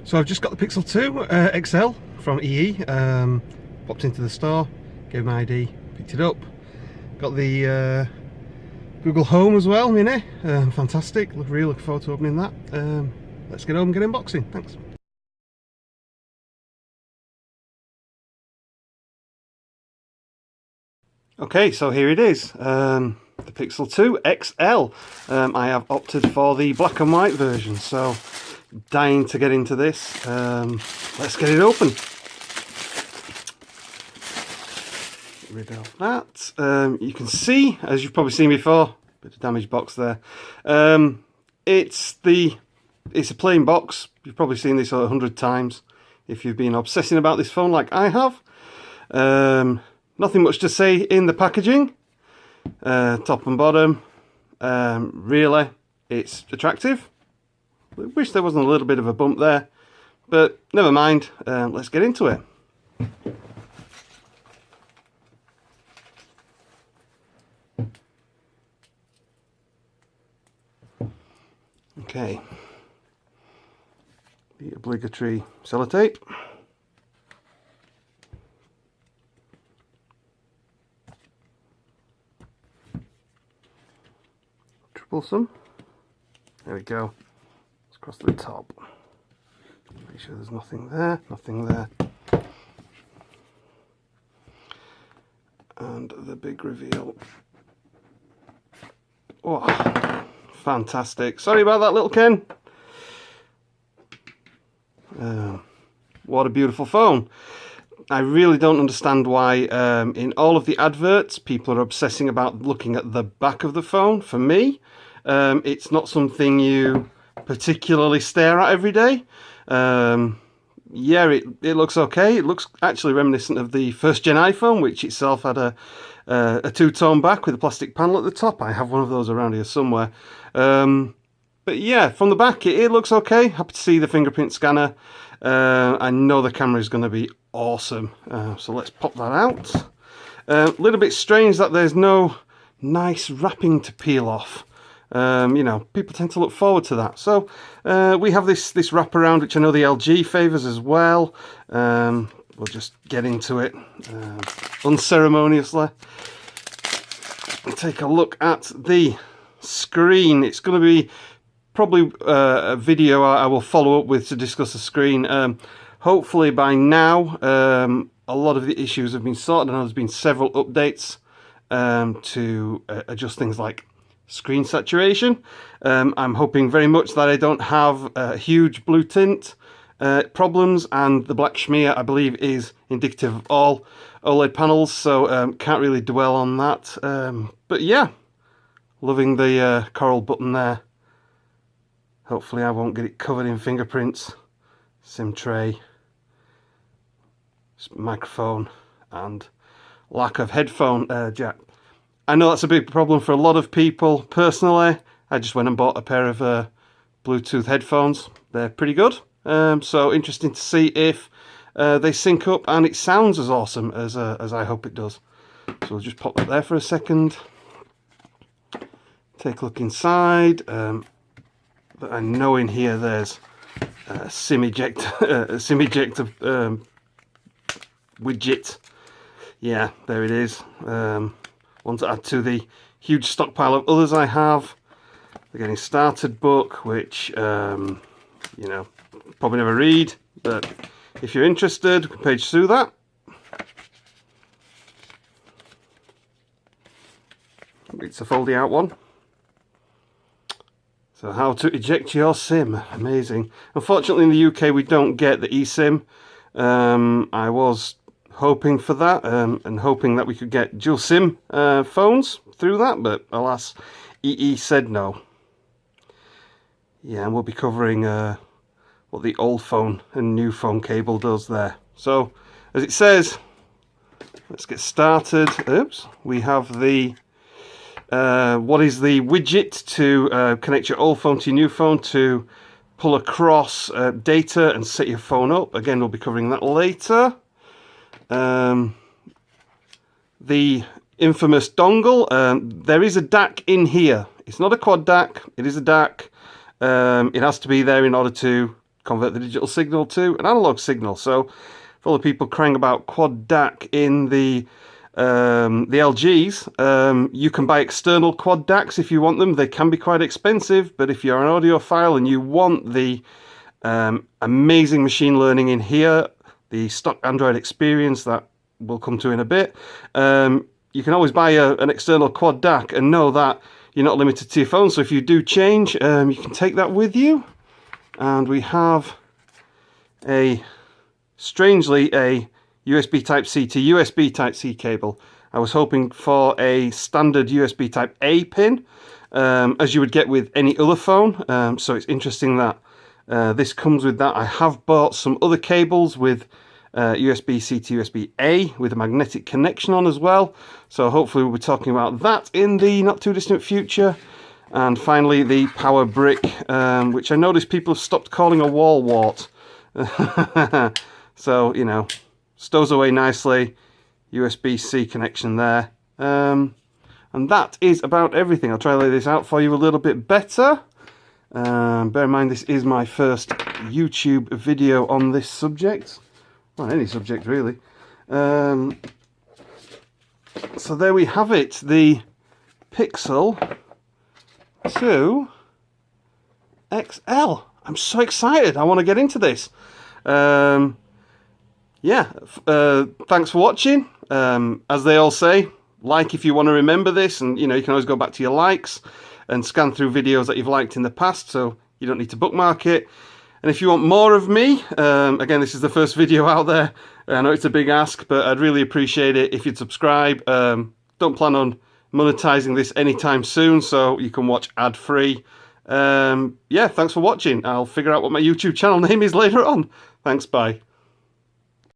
So I've just got the Pixel 2 XL from EE, popped into the store, gave my ID, picked it up. Got the Google Home as well, Mini, fantastic, really looking forward to opening that. Let's get home and get unboxing, thanks. Okay, so here it is, the Pixel 2 XL. I have opted for the black and white version, so dying to get into this. Let's get it open. Get rid of that. You can see, as you've probably seen before, bit of damaged box there. It's a plain box. You've probably seen this 100 times if you've been obsessing about this phone like I have. Nothing much to say in the packaging, top and bottom. Really, it's attractive. I wish there wasn't a little bit of a bump there, but never mind. Let's get into it. Okay, the obligatory sellotape. Troublesome. There we go. Let's cross the top. Make sure there's nothing there, nothing there. And the big reveal. Oh, fantastic. Sorry about that, little Ken. What a beautiful phone. I really don't understand why in all of the adverts people are obsessing about looking at the back of the phone. For me, it's not something you particularly stare at every day. Yeah, it looks okay. It looks actually reminiscent of the first gen iPhone, which itself had a two-tone back with a plastic panel at the top. I have one of those around here somewhere. But yeah, from the back it looks okay. Happy to see the fingerprint scanner. I know the camera is going to be awesome. So let's pop that out. A little bit strange that there's no nice wrapping to peel off. You know, people tend to look forward to that. So we have this wraparound, which I know the LG favours as well. We'll just get into it unceremoniously. Take a look at the screen. It's going to be probably a video I will follow up with to discuss the screen. Hopefully by now a lot of the issues have been sorted. I know there's been several updates to adjust things like screen saturation. I'm hoping very much that I don't have huge blue tint problems, and the black schmear I believe is indicative of all OLED panels, so can't really dwell on that. But yeah, loving the coral button there. Hopefully I won't get it covered in fingerprints. SIM tray, microphone, and lack of headphone jack. I know that's a big problem for a lot of people. Personally, I just went and bought a pair of Bluetooth headphones. They're pretty good. So interesting to see if they sync up and it sounds as awesome as I hope it does. So we'll just pop that there for a second. Take a look inside. But I know in here there's a SIM ejector, widget. Yeah, there it is. One to add to the huge stockpile of others I have. The Getting Started book, which you know, probably never read, but if you're interested, we can page through that. It's a folding out one. So how to eject your SIM, amazing. Unfortunately in the UK we don't get the eSIM. I was hoping for that and hoping that we could get dual SIM phones through that, but alas, EE said no. Yeah, and we'll be covering what the old phone and new phone cable does there. So, as it says, let's get started. Oops, we have the what is the widget to connect your old phone to your new phone to pull across data and set your phone up. Again, we'll be covering that later. The infamous dongle. There is a DAC in here. It's not a quad DAC, it is a DAC. It has to be there in order to convert the digital signal to an analog signal. So for all the people crying about quad DAC in the LGs, you can buy external quad DACs if you want them. They can be quite expensive, but if you're an audiophile and you want the amazing machine learning in here, the stock Android experience that we'll come to in a bit, you can always buy an external quad DAC and know that you're not limited to your phone. So if you do change, you can take that with you. And we have strangely, a USB Type-C to USB Type-C cable. I was hoping for a standard USB Type-A pin, as you would get with any other phone. So it's interesting that this comes with that. I have bought some other cables with USB-C to USB-A with a magnetic connection on as well. So hopefully we'll be talking about that in the not too distant future. And finally the power brick, which I noticed people have stopped calling a wall wart. So, you know, stows away nicely, USB-C connection there. And that is about everything. I'll try to lay this out for you a little bit better. Bear in mind, this is my first YouTube video on this subject. Well, any subject really. So there we have it, the Pixel 2 XL. I'm so excited. I want to get into this. Yeah, thanks for watching. As they all say, like if you want to remember this, and you know, you can always go back to your likes and scan through videos that you've liked in the past, so you don't need to bookmark it. And if you want more of me, again, this is the first video out there. I know it's a big ask, but I'd really appreciate it if you'd subscribe. Don't plan on monetizing this anytime soon, so you can watch ad-free. Yeah, thanks for watching. I'll figure out what my YouTube channel name is later on. Thanks, bye.